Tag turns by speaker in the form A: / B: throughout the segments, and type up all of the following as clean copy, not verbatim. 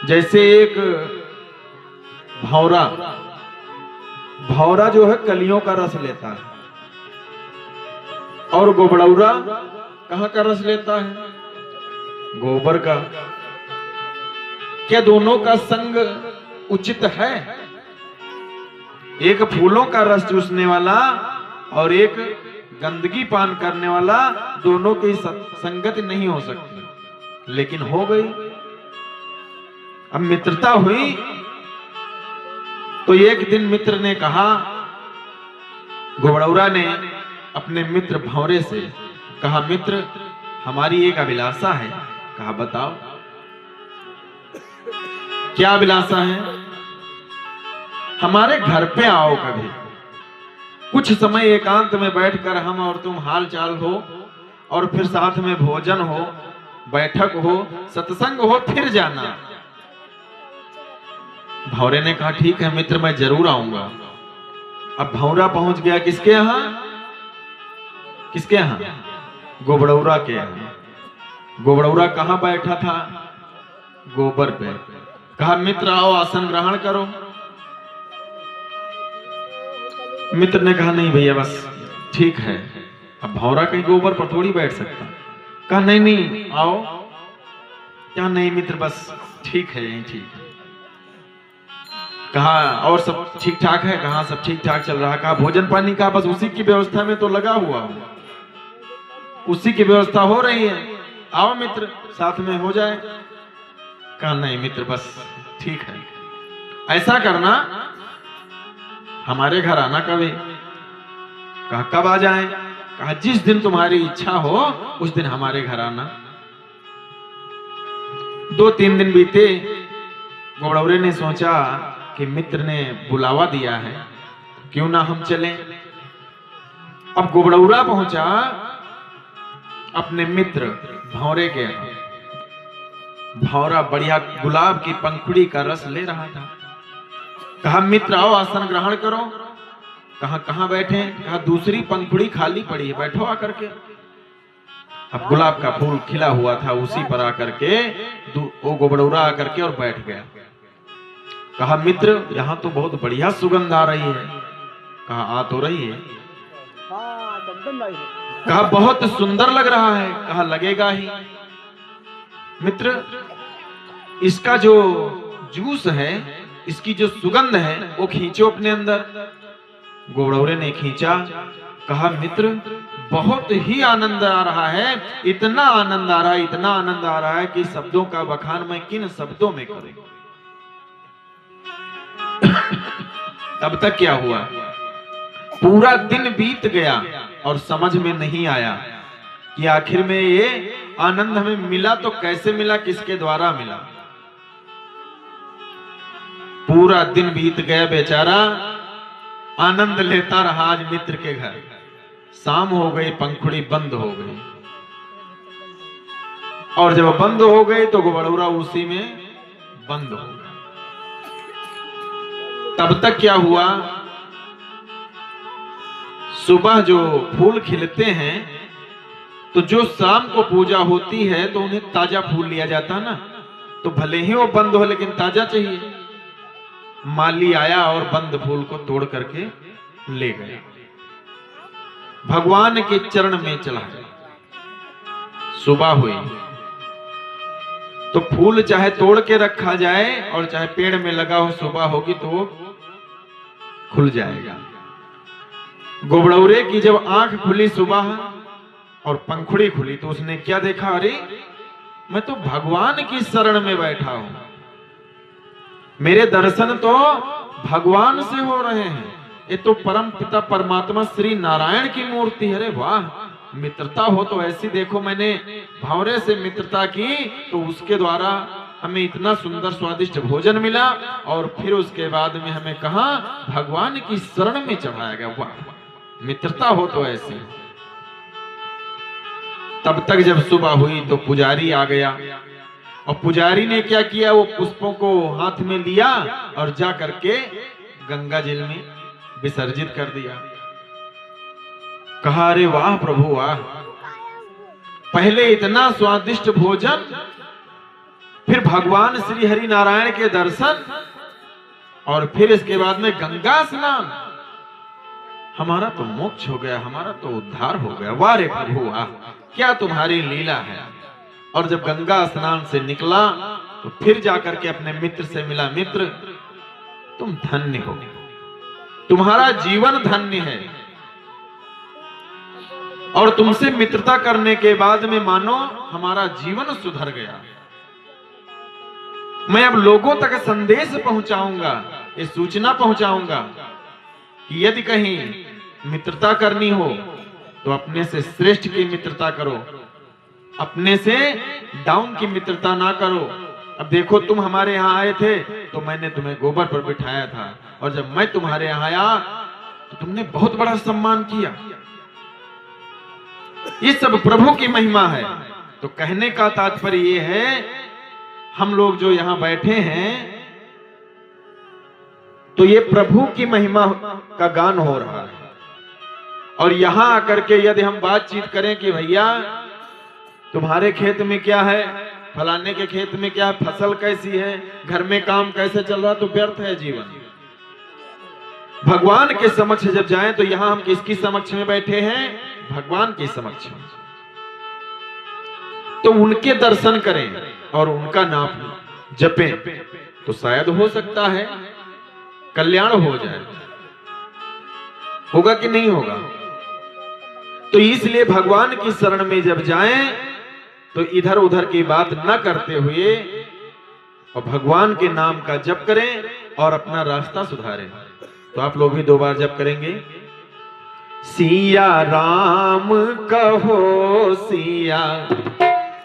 A: जैसे एक भौरा, भौरा जो है कलियों का रस लेता है और गोबड़ौरा कहाँ का रस लेता है? गोबर का। क्या दोनों का संग उचित है? एक फूलों का रस चूसने वाला और एक गंदगी पान करने वाला, दोनों की संगति नहीं हो सकती, लेकिन हो गई। अब मित्रता हुई तो एक दिन मित्र ने कहा, गोबड़ौरा ने अपने मित्र भौरे से कहा, मित्र हमारी एक अभिलाषा है। कहा बताओ क्या अभिलाषा है? हमारे घर पे आओ कभी, कुछ समय एकांत में बैठकर हम और तुम हाल चाल हो, और फिर साथ में भोजन हो, बैठक हो, सत्संग हो, फिर जाना। भौरे ने कहा ठीक है मित्र, मैं जरूर आऊंगा। अब भौरा पहुंच गया किसके यहां? किसके यहां? गोबड़ौरा के यहां। गोबड़ौरा कहां बैठा था? गोबर पे। कहा मित्र आओ आसन ग्रहण करो। मित्र ने कहा नहीं भैया बस ठीक है। अब भौरा कहीं गोबर पर थोड़ी बैठ सकता। कहा नहीं नहीं आओ। क्या नहीं मित्र बस ठीक है यही ठीक है। कहा और सब ठीक ठाक है? कहा सब ठीक ठाक चल रहा। कहा भोजन पानी का बस उसी की व्यवस्था में तो लगा हुआ हूं, उसी की व्यवस्था हो रही है, आओ मित्र साथ में हो जाए। कहा नहीं मित्र बस ठीक है, ऐसा करना हमारे घर आना कभी। कहा कब आ जाएं? कहा जिस दिन तुम्हारी इच्छा हो उस दिन हमारे घर आना। 2-3 दिन बीते। गोबड़ौरे ने सोचा कि मित्र ने बुलावा दिया है, क्यों ना हम चलें। अब गोबड़ौरा पहुंचा अपने मित्र भौरे के यहाँ। भौरा बढ़िया गुलाब की पंखुड़ी का रस ले रहा था। कहा मित्र आओ आसन ग्रहण करो। कहा कहां बैठे? कहा दूसरी पंखुड़ी खाली पड़ी है, बैठो आकर के। अब गुलाब का फूल खिला हुआ था, उसी पर आकर के वो गोबड़ौरा आकर के और बैठ गया। कहा मित्र यहाँ तो बहुत बढ़िया सुगंध आ रही है। कहा आ तो रही है। कहा बहुत सुंदर लग रहा है। कहा लगेगा ही। मित्र इसका जो जूस है, इसकी जो सुगंध है वो खींचो अपने अंदर। गोबड़ौरे ने खींचा। कहा मित्र बहुत ही आनंद आ रहा है, इतना आनंद आ रहा है, इतना आनंद आ रहा है कि शब्दों का बखान मैं किन शब्दों में करूं। तब तक क्या हुआ? पूरा दिन बीत गया और समझ में नहीं आया कि आखिर में ये आनंद हमें मिला तो कैसे मिला, किसके द्वारा मिला। पूरा दिन बीत गया, बेचारा आनंद लेता रहा आज मित्र के घर। शाम हो गई, पंखुड़ी बंद हो गई, और जब बंद हो गई तो गोबड़ौरा उसी में बंद हो गया। तब तक क्या हुआ? सुबह जो फूल खिलते हैं तो जो शाम को पूजा होती है तो उन्हें ताजा फूल लिया जाता ना, तो भले ही वो बंद हो लेकिन ताजा चाहिए। माली आया और बंद फूल को तोड़ करके ले गया, भगवान के चरण में चला गया। सुबह हुई तो फूल चाहे तोड़ के रखा जाए और चाहे पेड़ में लगा हो, सुबह होगी तो वो खुल जाएगा। गोबड़ौरे की जब आंख खुली सुबह और पंखुड़ी खुली तो उसने क्या देखा? अरे मैं तो भगवान की शरण में बैठा हूं, मेरे दर्शन तो भगवान से हो रहे हैं। ये तो परम पिता परमात्मा श्री नारायण की मूर्ति है। अरे वाह, मित्रता हो तो ऐसी। देखो मैंने भौरे से मित्रता की तो उसके द्वारा हमें इतना सुंदर स्वादिष्ट भोजन मिला, और फिर उसके बाद में हमें कहा भगवान की शरण में चढ़ाया गया। वाह, मित्रता हो तो ऐसी। तब तक जब सुबह हुई तो पुजारी आ गया, और पुजारी ने क्या किया? वो पुष्पों को हाथ में लिया और जा करके गंगा जल में विसर्जित कर दिया। कहा अरे वाह प्रभु वाह, पहले इतना स्वादिष्ट भोजन, फिर भगवान श्री हरि नारायण के दर्शन, और फिर इसके बाद में गंगा स्नान। हमारा तो मोक्ष हो गया, हमारा तो उद्धार हो गया। वाह रे प्रभु वाह, क्या तुम्हारी लीला है। और जब गंगा स्नान से निकला तो फिर जाकर के अपने मित्र से मिला, मित्र तुम धन्य हो, तुम्हारा जीवन धन्य है। और तुमसे मित्रता करने के बाद में मानो हमारा जीवन सुधर गया। मैं अब लोगों तक संदेश पहुंचाऊंगा, ये सूचना पहुंचाऊंगा कि यदि कहीं मित्रता करनी हो तो अपने से श्रेष्ठ की मित्रता करो, अपने से डाउन की मित्रता ना करो। अब देखो, तुम हमारे यहाँ आए थे तो मैंने तुम्हें गोबर पर बिठाया था, और जब मैं तुम्हारे यहाँ आया तो तुमने बहुत बड़ा सम्मान किया। ये सब प्रभु की महिमा है। तो कहने का तात्पर्य ये है, हम लोग जो यहाँ बैठे हैं तो ये प्रभु की महिमा का गान हो रहा है। और यहां आकर के यदि हम बातचीत करें कि भैया तुम्हारे खेत में क्या है, फलाने के खेत में क्या है, फसल कैसी है, घर में काम कैसे चल रहा, तो व्यर्थ है जीवन। भगवान के समक्ष जब जाएं तो यहां हम किसकी समक्ष में बैठे हैं? भगवान के समक्ष में। तो उनके दर्शन करें और उनका नाम जपें तो शायद हो सकता है कल्याण हो जाए। होगा कि नहीं होगा? तो इसलिए भगवान की शरण में जब जाएं तो इधर उधर की बात न करते हुए और भगवान के नाम का जप करें और अपना रास्ता सुधारें। तो आप लोग भी 2 बार जप करेंगे। सिया राम कहो, सिया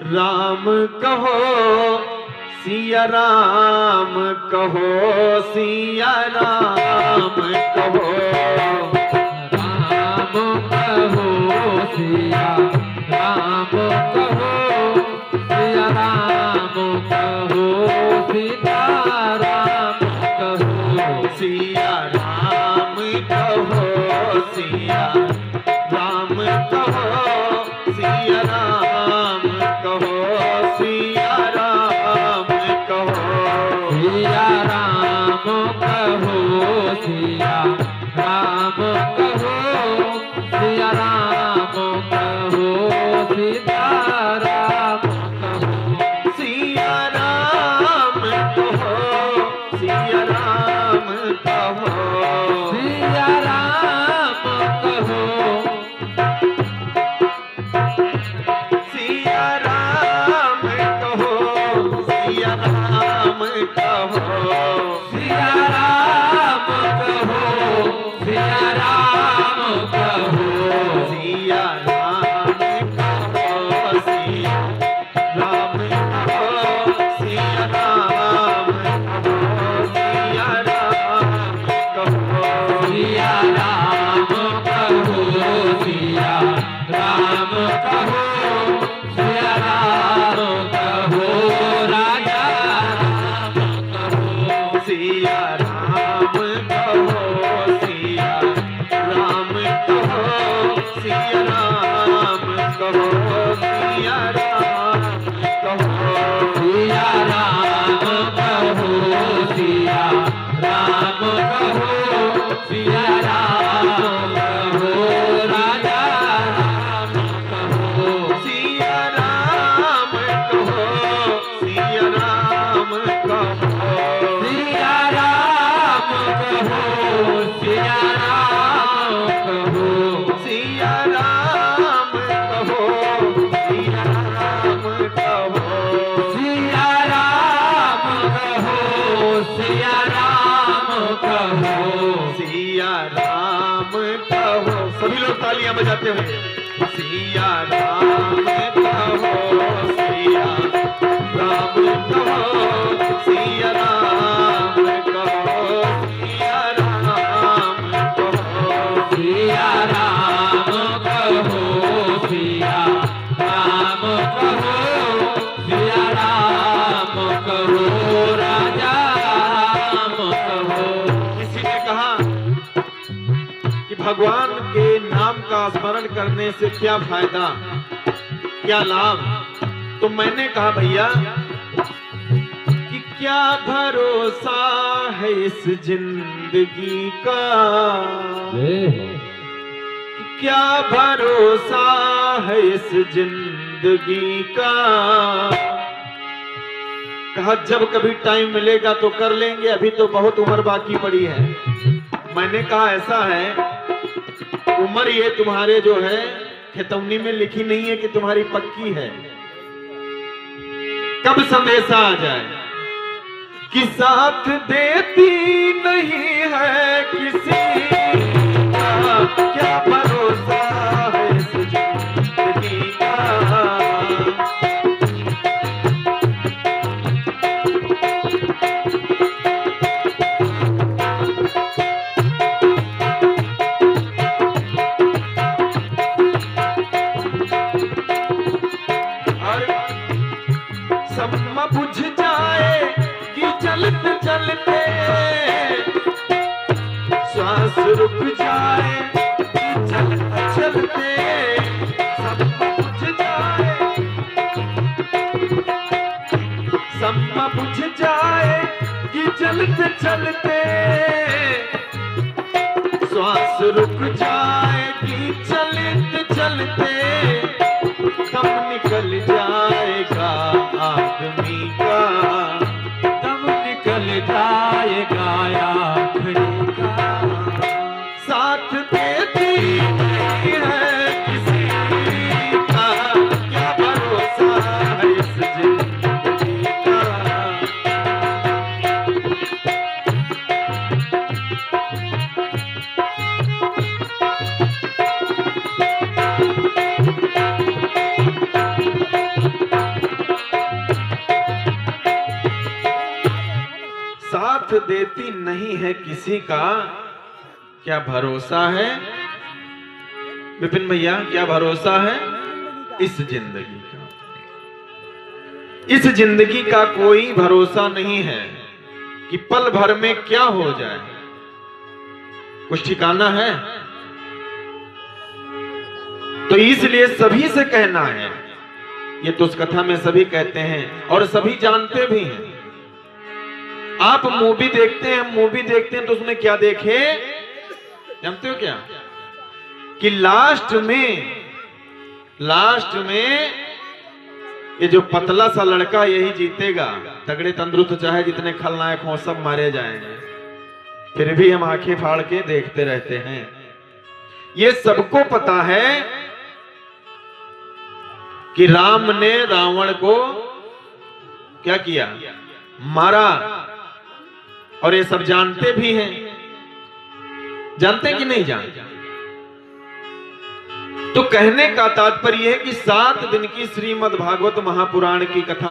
A: राम कहो, सिया राम कहो, सिया राम कहो, राम कहो, सिया राम कहो, सिया राम कहो, सीता राम कहो, सिया राम कहो, सिया राम कहो, सिया राम कहो, सिया राम कहो, सिया राम कहो, सिया राम कहो, सिया राम कहो, सीता राम कहो, सिया राम कहो, सिया राम कहो, सिया राम कहो, सिया राम कहो, सिया राम कहो, सिया राम कहो, सिया राम कहो, सिया राम कहो, सिया राम कहो, सिया राम कहो, सिया राम कहो, सिया राम कहो, सिया राम कहो, सिया राम कहो, राजा राम कहो, सिया राम कहो, सिया राम कहो, सिया राम कहो, सिया राम कहो, सिया राम कहो, सिया राम कहो, सिया राम कहो, राजा राम कहो, सिया राम कहो, सिया राम कहो, सिया राम कहो, सिया राम कहो, सिया राम कहो, सिया राम कहो, सिया राम कहो, सिया राम कहो, सिया राम कहो। सभी लोग तालियां बजाते हुए सिया राम कहो, सिया राम कहो, सिया राम कहो, सिया राम कहो, सिया राम कहो, सिया राम कहो, सिया राम कहो, राजा राम कहो। किसी ने कहा कि भगवान के नाम का स्मरण करने से क्या फायदा, क्या लाभ? तो मैंने कहा भैया क्या भरोसा है इस जिंदगी का, क्या भरोसा है इस जिंदगी का। कहा जब कभी टाइम मिलेगा तो कर लेंगे, अभी तो बहुत उम्र बाकी पड़ी है। मैंने कहा ऐसा है, उम्र ये तुम्हारे जो है खेतौनी में लिखी नहीं है कि तुम्हारी पक्की है। कब संदेशा आ जाए कि साथ देती नहीं है किसी का, क्या भरोसा है इस जिंदगी का। सम्मा बुझ जाए कि चलते चलते, श्वास रुक जाए कि चलते चलते, सम्मा बुझ जाए, सम्मा बुझ जाए कि चलते चलते, श्वास रुक जाए कि चलते चलते, दम निकल जाएगा आदमी का, दम निकल जाएगा आखिरी का। साथ देती नहीं है किसी का, क्या भरोसा है इस जिंदगी का। साथ देती नहीं है किसी का, क्या भरोसा है। विपिन भैया क्या भरोसा है इस जिंदगी का। इस जिंदगी का कोई भरोसा नहीं है कि पल भर में क्या हो जाए, कुछ ठिकाना है। तो इसलिए सभी से कहना है, ये तो उस कथा में सभी कहते हैं और सभी जानते भी हैं। आप मूवी देखते हैं तो उसमें क्या देखे जानते हो क्या, कि लास्ट में ये जो पतला सा लड़का यही जीतेगा। तगड़े तंदुरुस्त चाहे जितने खलनायक हों सब मारे जाएंगे, फिर भी हम आंखें फाड़ के देखते रहते हैं। ये सबको पता है कि राम ने रावण को क्या किया, मारा, और ये सब जानते भी हैं। जानते हैं कि नहीं जानते। तो कहने का तात्पर्य है कि 7 दिन की श्रीमद् भागवत महापुराण की कथा